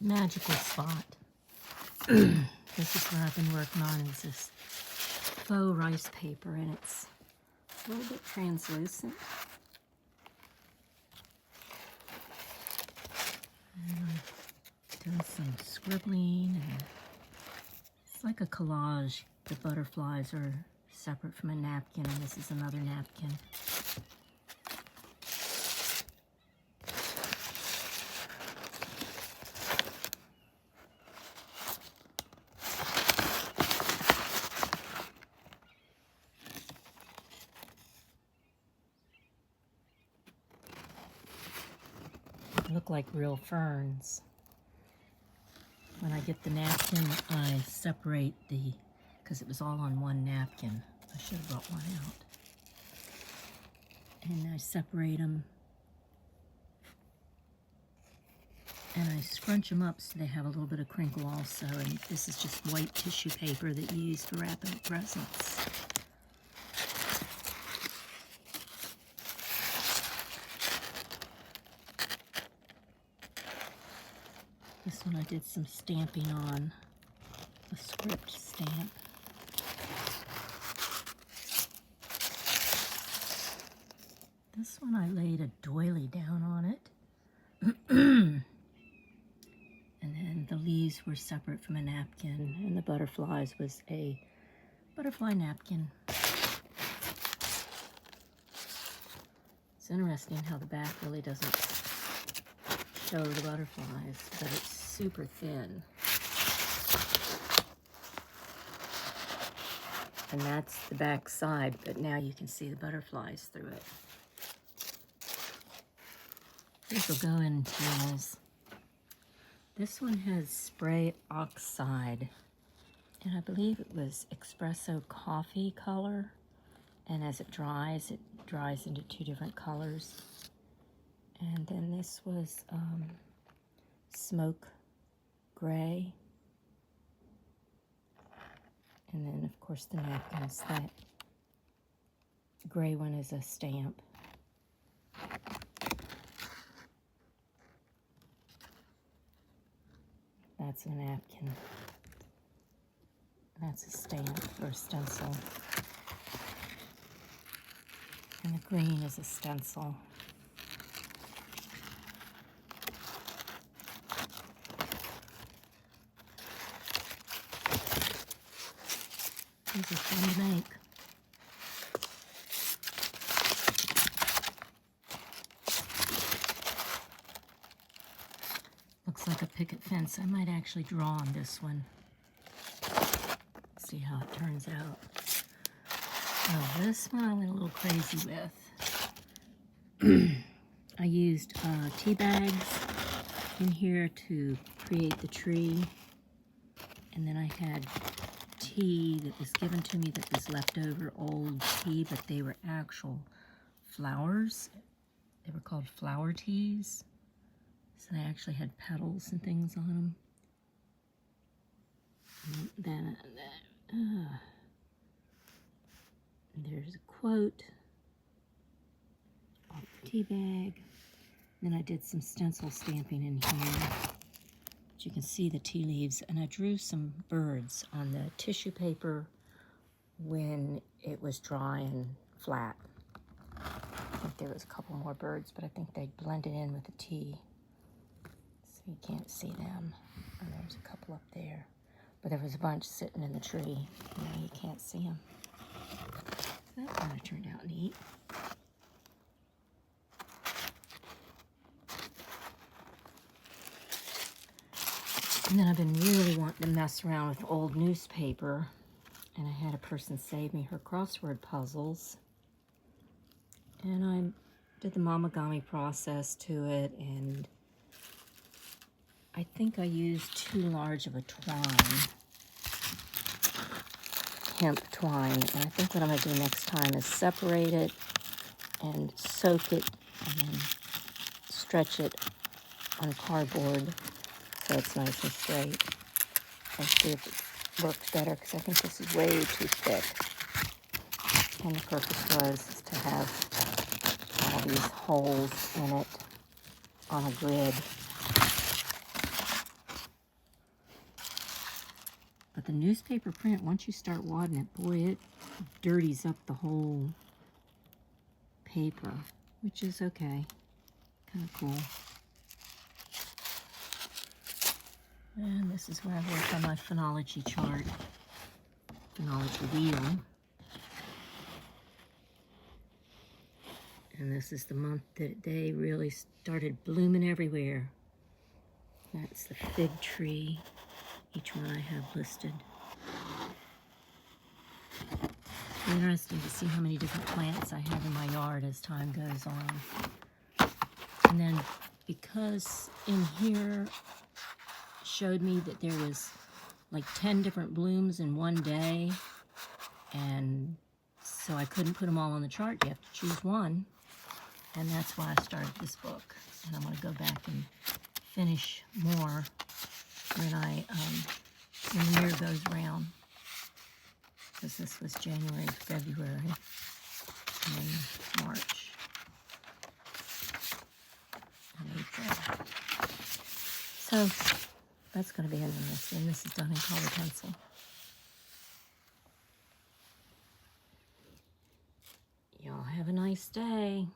magical spot. This is what I've been working on, is this faux rice paper, and it's a little bit translucent. And I've done some scribbling, and it's like a collage. The butterflies are separate from a napkin, and this is another napkin. Look like real ferns. When I get the napkin, I separate because it was all on one napkin. I should have brought one out. And I separate them, and I scrunch them up so they have a little bit of crinkle also. And this is just white tissue paper that you use for wrapping presents. This one I did some stamping on, a script stamp. This one I laid a doily down on it. And then the leaves were separate from a napkin, and the butterflies was a butterfly napkin. It's interesting how the back really doesn't show the butterflies, but it's super thin. And that's the back side, but now you can see the butterflies through it. These will go in tiles. This one has spray oxide, and I believe it was espresso coffee color, and as it dries into two different colors. And then this was smoke gray. And then, of course, the napkins. That gray one is a stamp. That's a napkin. That's a stamp or a stencil. And the green is a stencil. These are fun to make. Looks like a picket fence. I might actually draw on this one. See how it turns out. Oh, this one I went a little crazy with. I used tea bags in here to create the tree. And then I had tea that was given to me that was leftover old tea, but they were actual flowers. They were called flower teas. So they actually had petals and things on them. And then there's a quote off the tea bag. Then I did some stencil stamping in here. You can see the tea leaves, and I drew some birds on the tissue paper when it was dry and flat. I think there was a couple more birds, but I think they blended in with the tea, so you can't see them. And there's a couple up there, but there was a bunch sitting in the tree. Now you can't see them. That kind of turned out neat. And then I've been really wanting to mess around with old newspaper, and I had a person save me her crossword puzzles. And I did the mamagami process to it, and I think I used too large of a twine, hemp twine. And I think what I'm going to do next time is separate it and soak it and then stretch it on cardboard so it's nice and straight, and see if it works better, because I think this is way too thick. And the purpose was to have all these holes in it on a grid. But the newspaper print, once you start wadding it, boy, it dirties up the whole paper, which is okay. Kind of cool. And this is where I work on my phonology chart, phonology wheel. And this is the month that they really started blooming everywhere. That's the fig tree. Each one I have listed. It's interesting to see how many different plants I have in my yard as time goes on. And then because in here showed me that there was like 10 different blooms in one day, and so I couldn't put them all on the chart. You have to choose one. And that's why I started this book. And I'm going to go back and finish more when when the year goes round. Because this was January, February, and March, and April. So that's going to be interesting. This is done in color pencil. Y'all have a nice day.